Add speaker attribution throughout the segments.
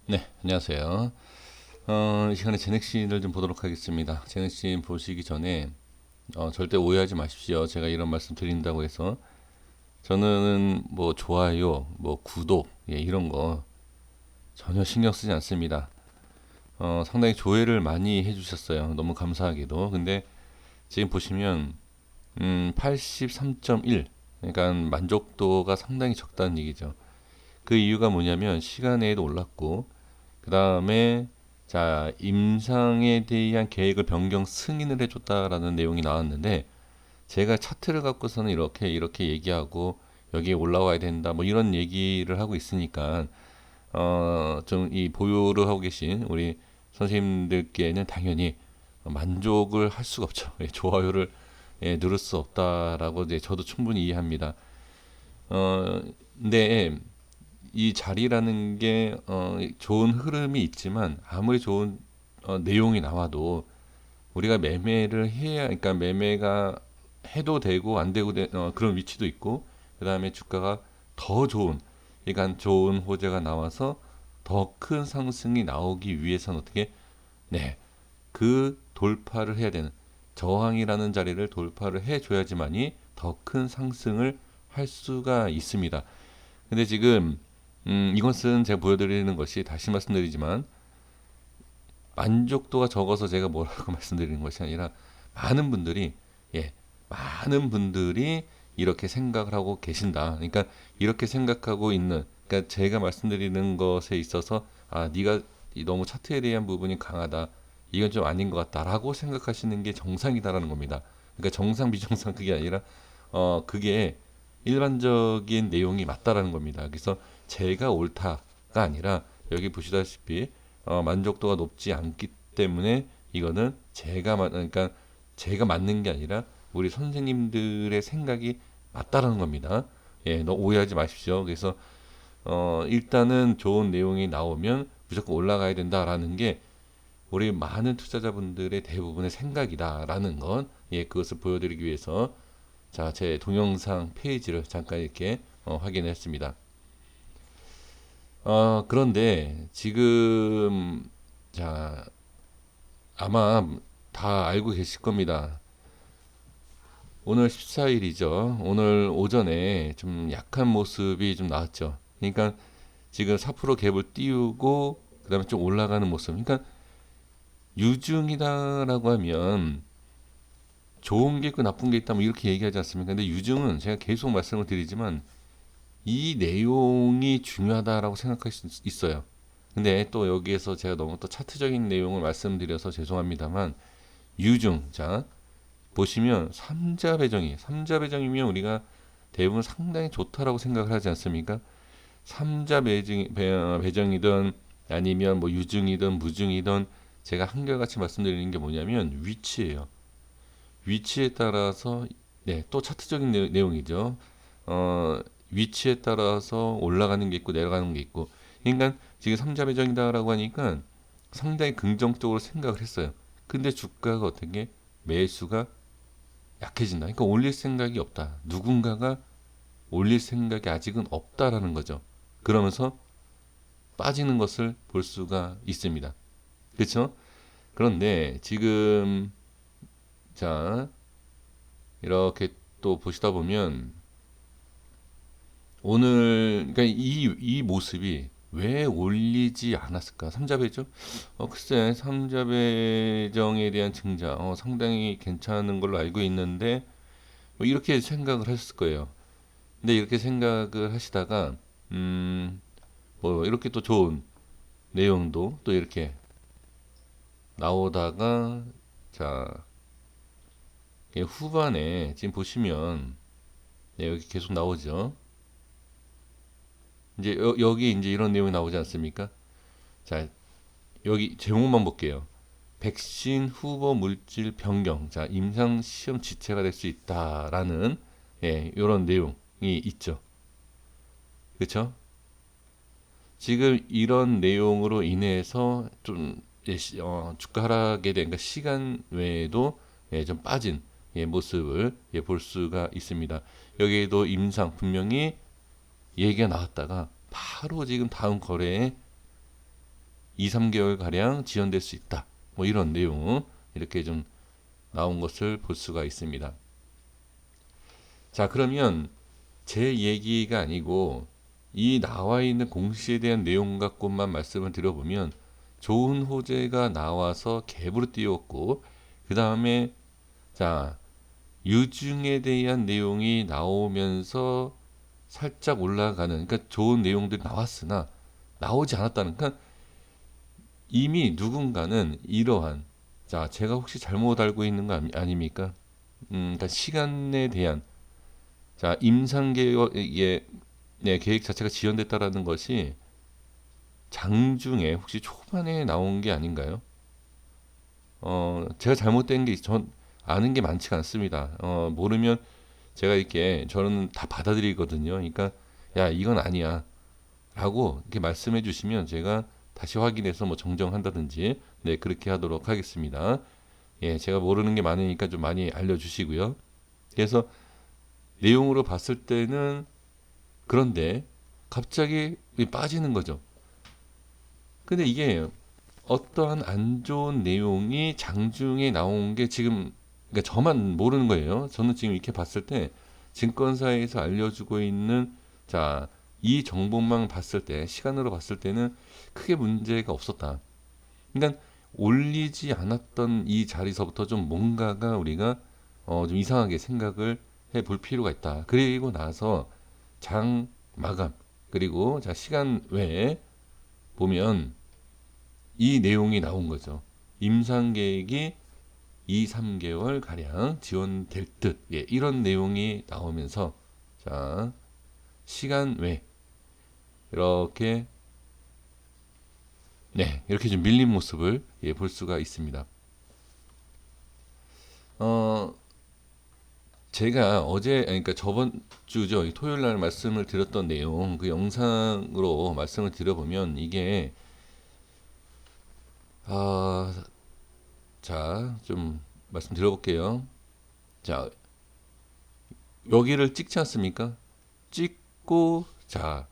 Speaker 1: 네, 안녕하세요. 이 시간에 제넥신을 좀 보도록 하겠습니다. 제넥신 보시기 전에 절대 오해하지 마십시오. 제가 이런 말씀 드린다고 해서 저는 뭐 좋아요, 뭐 구독 이런 거 전혀 신경 쓰지 않습니다. 상당히 조회를 많이 해주셨어요. 너무 감사하게도. 근데 지금 보시면 83.1, 그러니까 만족도가 상당히 적다는 얘기죠. 그 이유가 뭐냐면 시간에도 올랐고 그 다음에 자 임상에 대한 계획을 변경 승인을 해줬다라는 내용이 나왔는데 제가 차트를 갖고서는 이렇게 얘기하고 여기에 올라와야 된다 뭐 이런 얘기를 하고 있으니까 좀 이 보유를 하고 계신 우리 선생님들께는 당연히 만족을 할 수가 없죠. 좋아요를 누를 수 없다라고 이제 저도 충분히 이해합니다. 근데 이 자리라는 게 좋은 흐름이 있지만 아무리 좋은 내용이 나와도 우리가 매매를 해야, 그러니까 매매가 해도 되고 안 되고 그런 위치도 있고 그 다음에 주가가 더 좋은, 그러니까 좋은 호재가 나와서 더 큰 상승이 나오기 위해서는 어떻게, 네, 그 돌파를 해야 되는 저항이라는 자리를 돌파를 해줘야지만이 더 큰 상승을 할 수가 있습니다. 근데 지금 이것은 제가 보여드리는 것이 다시 말씀드리지만 만족도가 적어서 제가 뭐라고 말씀드리는 것이 아니라 많은 분들이 예, 많은 분들이 이렇게 생각을 하고 계신다. 그러니까 이렇게 생각하고 있는, 그러니까 제가 말씀드리는 것에 있어서 아, 네가 너무 차트에 대한 부분이 강하다. 이건 좀 아닌 것 같다라고 생각하시는 게 정상이다라는 겁니다. 그러니까 정상 비정상 그게 아니라 그게 일반적인 내용이 맞다라는 겁니다. 그래서 제가 옳다가 아니라 여기 보시다시피 만족도가 높지 않기 때문에 이거는 그러니까 제가 맞는 게 아니라 우리 선생님들의 생각이 맞다라는 겁니다. 예, 너 오해하지 마십시오. 그래서 일단은 좋은 내용이 나오면 무조건 올라가야 된다라는 게 우리 많은 투자자분들의 대부분의 생각이다라는 건 예, 그것을 보여드리기 위해서 자, 제 동영상 페이지를 잠깐 이렇게 확인했습니다. 그런데 지금 자, 아마 다 알고 계실 겁니다. 오늘 14일이죠. 오늘 오전에 좀 약한 모습이 좀 나왔죠. 그러니까 지금 4% 갭을 띄우고 그다음에 좀 올라가는 모습. 그러니까 유증이다라고 하면 좋은 게 있고 나쁜 게 있다 뭐 이렇게 얘기하지 않습니까? 근데 유증은 제가 계속 말씀을 드리지만 이 내용이 중요하다라고 생각할 수 있어요. 근데 또 여기에서 제가 너무 또 차트적인 내용을 말씀드려서 죄송합니다만 유중 자 보시면 삼자 배정이면 우리가 대부분 상당히 좋다라고 생각을 하지 않습니까? 배정이든 아니면 뭐 유중이든 무중이든 제가 한결같이 말씀드리는 게 뭐냐면 위치예요. 위치에 따라서 네, 또 차트적인 내용이죠. 어, 위치에 따라서 올라가는 게 있고 내려가는 게 있고. 그러니까 지금 삼자 배정이다라고 하니까 상당히 긍정적으로 생각을 했어요. 근데 주가가 어떻게 매수가 약해진다. 그러니까 올릴 생각이 없다. 누군가가 올릴 생각이 아직은 없다라는 거죠. 그러면서 빠지는 것을 볼 수가 있습니다. 그렇죠? 그런데 지금 자 이렇게 또 보시다 보면 오늘 그러니까 이 모습이 왜 올리지 않았을까? 삼자배정? 글쎄 삼자배정에 대한 증자 상당히 괜찮은 걸로 알고 있는데 뭐 이렇게 생각을 하셨을 거예요. 근데 이렇게 생각을 하시다가 뭐 이렇게 또 좋은 내용도 또 이렇게 나오다가 자 후반에 지금 보시면 네, 여기 계속 나오죠. 이제 여기 이제 이런 내용이 나오지 않습니까? 자, 여기 제목만 볼게요. 백신 후보 물질 변경. 자, 임상 시험 지체가 될 수 있다라는 예, 이런 내용이 있죠. 그렇죠? 지금 이런 내용으로 인해서 좀 예, 주가 하락에 대한 그러니까 시간 외에도 예, 좀 빠진 예, 모습을 예, 볼 수가 있습니다. 여기에도 임상 분명히 얘기가 나왔다가 바로 지금 다음 거래에 2, 3개월 가량 지연될 수 있다. 뭐 이런 내용 이렇게 좀 나온 것을 볼 수가 있습니다. 자, 그러면 제 얘기가 아니고 이 나와 있는 공시에 대한 내용 갖고만 말씀을 드려보면 좋은 호재가 나와서 갭으로 띄웠고 그 다음에 자 유증에 대한 내용이 나오면서 살짝 올라가는 그러니까 좋은 내용들이 나왔으나 나오지 않았다는 그러니까 이미 누군가는 이러한 자 제가 혹시 잘못 알고 있는 거 아닙니까? 그러니까 시간에 대한 자 임상계획의 네, 계획 자체가 지연됐다라는 것이 장중에 혹시 초반에 나온 게 아닌가요? 제가 잘못된 게 전 아는 게 많지가 않습니다. 모르면 제가 이렇게 저는 다 받아들이거든요. 그러니까 야 이건 아니야 라고 이렇게 말씀해 주시면 제가 다시 확인해서 뭐 정정한다든지 네 그렇게 하도록 하겠습니다. 예, 제가 모르는 게 많으니까 좀 많이 알려주시고요. 그래서 내용으로 봤을 때는 그런데 갑자기 빠지는 거죠. 근데 이게 어떠한 안 좋은 내용이 장중에 나온 게 지금 그러니까 저만 모르는 거예요. 저는 지금 이렇게 봤을 때 증권사에서 알려주고 있는 자, 이 정보만 봤을 때 시간으로 봤을 때는 크게 문제가 없었다. 그러니까 올리지 않았던 이 자리서부터 좀 뭔가가 우리가 좀 이상하게 생각을 해볼 필요가 있다. 그리고 나서 장 마감 그리고 자 시간 외에 보면 이 내용이 나온 거죠. 임상 계획이 2, 3개월 가량 지원될 듯. 예, 이런 내용이 나오면서 자, 시간 외 이렇게 네, 이렇게 좀 밀린 모습을 예, 볼 수가 있습니다. 어, 제가 어제 그러니까 저번 주죠. 토요일 날 말씀을 드렸던 내용 그 영상으로 말씀을 드려보면 이게 아, 자, 좀 말씀 드려볼게요. 자, 여기를 찍지 않습니까? 찍고 자,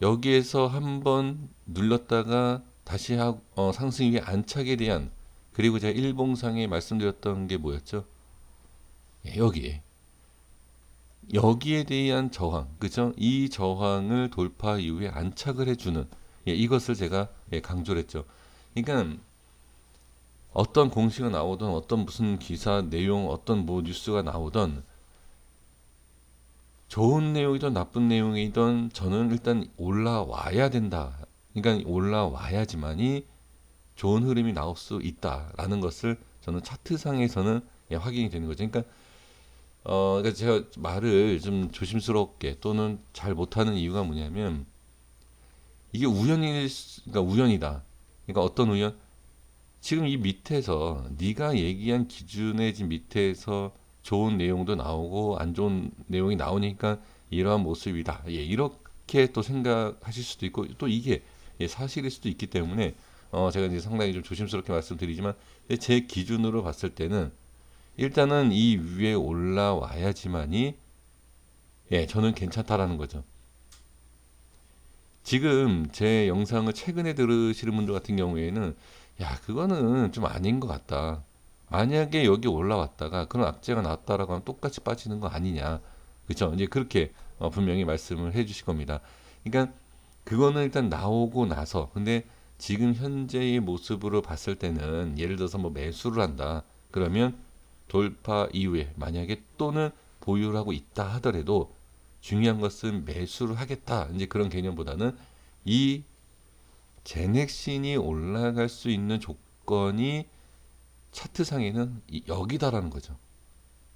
Speaker 1: 여기에서 한번 눌렀다가 다시 상승 위에 안착에 대한 그리고 제가 일봉상에 말씀드렸던 게 뭐였죠? 예, 여기에 대한 저항, 그죠? 이 저항을 돌파 이후에 안착을 해주는 예, 이것을 제가 예, 강조를 했죠. 그러니까 어떤 공시가 나오든 어떤 무슨 기사 내용 어떤 뭐 뉴스가 나오든 좋은 내용이든 나쁜 내용이든 저는 일단 올라와야 된다. 그러니까 올라와야지만이 좋은 흐름이 나올 수 있다라는 것을 저는 차트상에서는 예, 확인이 되는 거죠. 그러니까 제가 말을 좀 조심스럽게 또는 잘 못하는 이유가 뭐냐면 이게 그러니까 우연이다. 그러니까 어떤 우연? 지금 이 밑에서 네가 얘기한 기준의 지금 밑에서 좋은 내용도 나오고 안 좋은 내용이 나오니까 이러한 모습이다. 예, 이렇게 또 생각하실 수도 있고 또 이게 예, 사실일 수도 있기 때문에 제가 이제 상당히 좀 조심스럽게 말씀드리지만 제 기준으로 봤을 때는 일단은 이 위에 올라와야지만이 예, 저는 괜찮다라는 거죠. 지금 제 영상을 최근에 들으시는 분들 같은 경우에는 야 그거는 좀 아닌 것 같다. 만약에 여기 올라왔다가 그런 악재가 나왔다라고 하면 똑같이 빠지는 거 아니냐. 그렇죠? 이제 그렇게 분명히 말씀을 해주실 겁니다. 그러니까 그거는 일단 나오고 나서 근데 지금 현재의 모습으로 봤을 때는 예를 들어서 뭐 매수를 한다. 그러면 돌파 이후에 만약에 또는 보유를 하고 있다 하더라도 중요한 것은 매수를 하겠다. 이제 그런 개념보다는 이 제넥신이 올라갈 수 있는 조건이 차트상에는 여기다라는 거죠.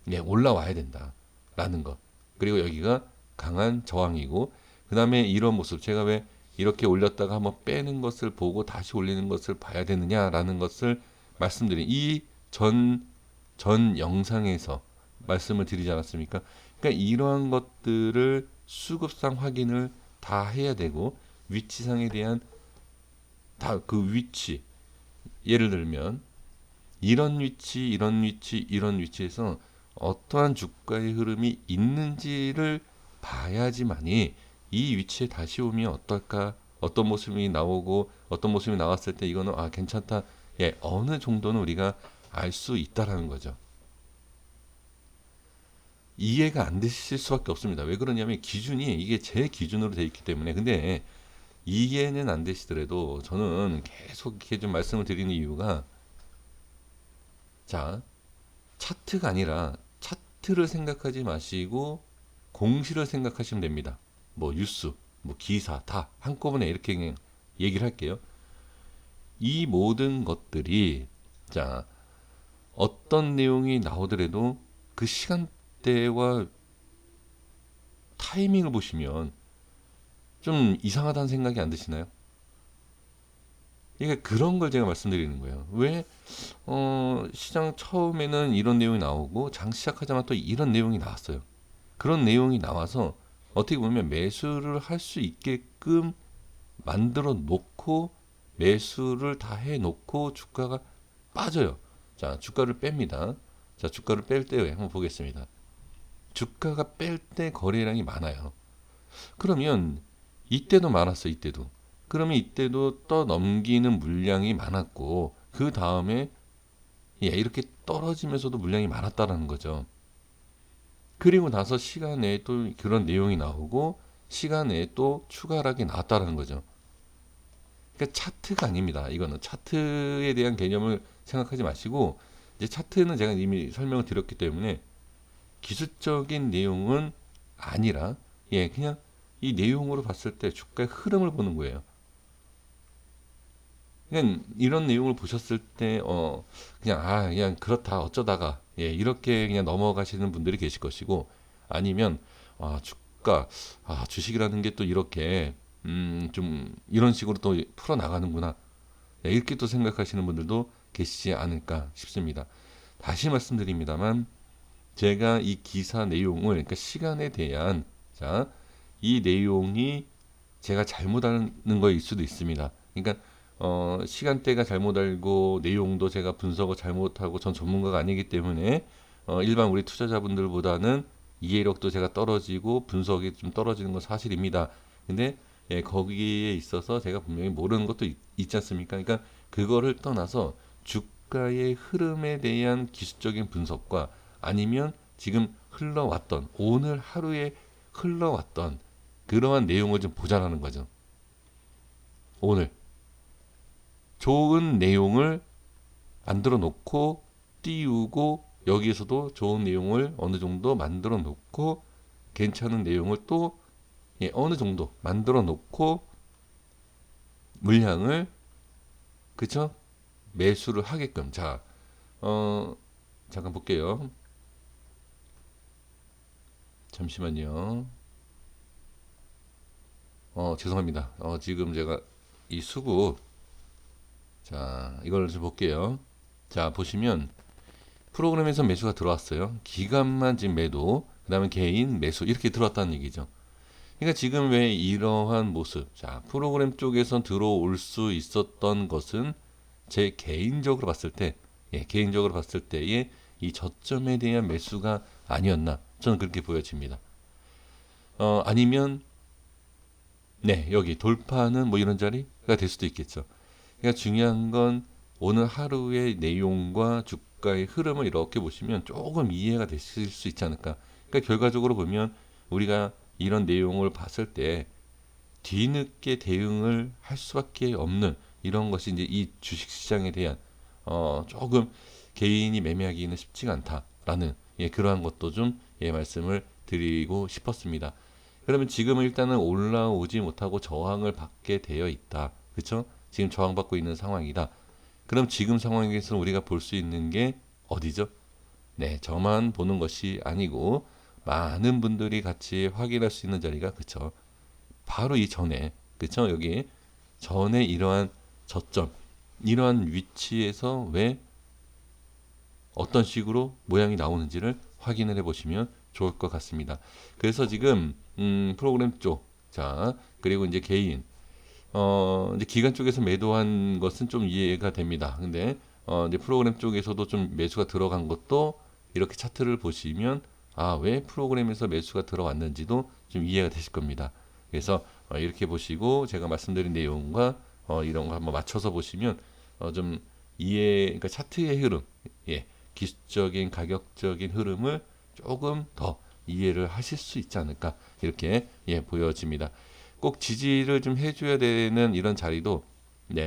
Speaker 1: 네, 올라와야 된다라는 것. 그리고 여기가 강한 저항이고 그 다음에 이런 모습 제가 왜 이렇게 올렸다가 한번 빼는 것을 보고 다시 올리는 것을 봐야 되느냐라는 것을 말씀드린 전 영상에서 말씀을 드리지 않았습니까? 그러니까 이러한 것들을 수급상 확인을 다 해야 되고 위치상에 대한 다 그 위치 예를 들면 이런 위치에서 어떠한 주가의 흐름이 있는지를 봐야지만이 이 위치에 다시 오면 어떨까 어떤 모습이 나오고 어떤 모습이 나왔을 때 이거는 아 괜찮다. 예, 어느 정도는 우리가 알 수 있다라는 거죠. 이해가 안 되실 수밖에 없습니다. 왜 그러냐면 기준이 이게 제 기준으로 되어 있기 때문에. 근데 이해는 안 되시더라도 저는 계속 이렇게 좀 말씀을 드리는 이유가 자, 차트가 아니라 차트를 생각하지 마시고 공시를 생각하시면 됩니다. 뭐 뉴스, 뭐 기사 다 한꺼번에 이렇게 그냥 얘기를 할게요. 이 모든 것들이 자, 어떤 내용이 나오더라도 그 시간대와 타이밍을 보시면 좀 이상하다는 생각이 안 드시나요? 그러니까 그런 걸 제가 말씀드리는 거예요. 왜 시장 처음에는 이런 내용이 나오고 장 시작하자마자 또 이런 내용이 나왔어요. 그런 내용이 나와서 어떻게 보면 매수를 할 수 있게끔 만들어 놓고 매수를 다 해 놓고 주가가 빠져요. 자, 주가를 뺍니다. 자, 주가를 뺄 때 한번 보겠습니다. 주가가 뺄 때 거래량이 많아요. 그러면 이때도 많았어, 이때도. 그러면 이때도 떠넘기는 물량이 많았고 그 다음에 예, 이렇게 떨어지면서도 물량이 많았다라는 거죠. 그리고 나서 시간 내에 또 그런 내용이 나오고 시간 내에 또 추가 하락이 나왔다라는 거죠. 그러니까 차트가 아닙니다. 이거는 차트에 대한 개념을 생각하지 마시고 이제 차트는 제가 이미 설명을 드렸기 때문에 기술적인 내용은 아니라 예, 그냥 이 내용으로 봤을 때 주가의 흐름을 보는 거예요. 그냥 이런 내용을 보셨을 때 그냥 그냥 그렇다 어쩌다가 예, 이렇게 그냥 넘어가시는 분들이 계실 것이고 아니면 주가 주식이라는 게 또 이렇게 좀 이런 식으로 또 풀어 나가는구나 예, 이렇게 또 생각하시는 분들도 계시지 않을까 싶습니다. 다시 말씀드립니다만 제가 이 기사 내용을 그러니까 시간에 대한 자, 이 내용이 제가 잘못 아는 거일 수도 있습니다. 그러니까 시간대가 잘못 알고 내용도 제가 분석을 잘못하고 전 전문가가 아니기 때문에 일반 우리 투자자분들보다는 이해력도 제가 떨어지고 분석이 좀 떨어지는 건 사실입니다. 근데 예, 거기에 있어서 제가 분명히 모르는 것도 있지 않습니까? 그러니까 그거를 떠나서 주가의 흐름에 대한 기술적인 분석과 아니면 지금 흘러왔던 오늘 하루에 흘러왔던 그러한 내용을 좀 보자라는 거죠. 오늘 좋은 내용을 만들어 놓고 띄우고 여기에서도 좋은 내용을 어느 정도 만들어 놓고 괜찮은 내용을 또 예, 어느 정도 만들어 놓고 물량을 그쵸? 매수를 하게끔 잠깐 볼게요. 잠시만요. 죄송합니다. 지금 제가 이 수급 이걸 좀 볼게요. 자, 보시면 프로그램에서 매수가 들어왔어요. 기간만 지금 매도, 그 다음에 개인 매수 이렇게 들어왔다는 얘기죠. 그러니까 지금 왜 이러한 모습, 자, 프로그램 쪽에서 들어올 수 있었던 것은 제 개인적으로 봤을 때, 예, 개인적으로 봤을 때의 이 저점에 대한 매수가 아니었나, 저는 그렇게 보여집니다. 아니면, 네, 여기 돌파는 뭐 이런 자리가 될 수도 있겠죠. 그러니까 중요한 건 오늘 하루의 내용과 주가의 흐름을 이렇게 보시면 조금 이해가 되실 수 있지 않을까. 그러니까 결과적으로 보면 우리가 이런 내용을 봤을 때 뒤늦게 대응을 할 수밖에 없는 이런 것이 이제 이 주식시장에 대한 조금 개인이 매매하기는 쉽지가 않다라는 예, 그러한 것도 좀 예, 말씀을 드리고 싶었습니다. 그러면 지금은 일단은 올라오지 못하고 저항을 받게 되어 있다. 그렇죠? 지금 저항받고 있는 상황이다. 그럼 지금 상황에서 우리가 볼 수 있는 게 어디죠? 네, 저만 보는 것이 아니고 많은 분들이 같이 확인할 수 있는 자리가 그쵸? 바로 이 전에 그쵸? 여기 전에 이러한 저점, 이러한 위치에서 왜 어떤 식으로 모양이 나오는지를 확인을 해보시면 좋을 것 같습니다. 그래서 지금 프로그램 쪽, 그리고 이제 개인, 이제 기관 쪽에서 매도한 것은 좀 이해가 됩니다. 근데 이제 프로그램 쪽에서도 좀 매수가 들어간 것도 이렇게 차트를 보시면 왜 프로그램에서 매수가 들어왔는지도 좀 이해가 되실 겁니다. 그래서 이렇게 보시고 제가 말씀드린 내용과 이런 거 한번 맞춰서 보시면 좀 그러니까 차트의 흐름, 예, 기술적인 가격적인 흐름을 조금 더 이해를 하실 수 있지 않을까 이렇게 보여집니다. 꼭 지지를 좀 해줘야 되는 이런 자리도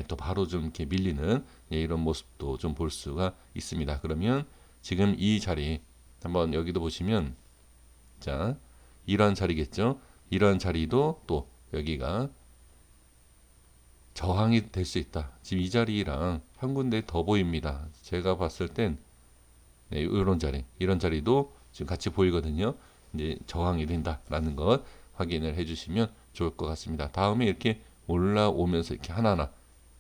Speaker 1: 또 바로 좀 이렇게 밀리는 이런 모습도 좀 볼 수가 있습니다. 그러면 지금 이 자리 한번 여기도 보시면 자 이런 자리겠죠. 이런 자리도 또 여기가 저항이 될 수 있다. 지금 이 자리랑 한 군데 더 보입니다. 제가 봤을 땐 이런 자리, 이런 자리도 지금 같이 보이거든요. 이제 저항이 된다라는 것 확인을 해주시면 좋을 것 같습니다. 다음에 이렇게 올라오면서 이렇게 하나하나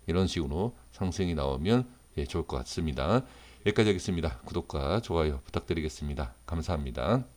Speaker 1: 이런 식으로 상승이 나오면 좋을 것 같습니다. 여기까지 하겠습니다. 구독과 좋아요 부탁드리겠습니다. 감사합니다.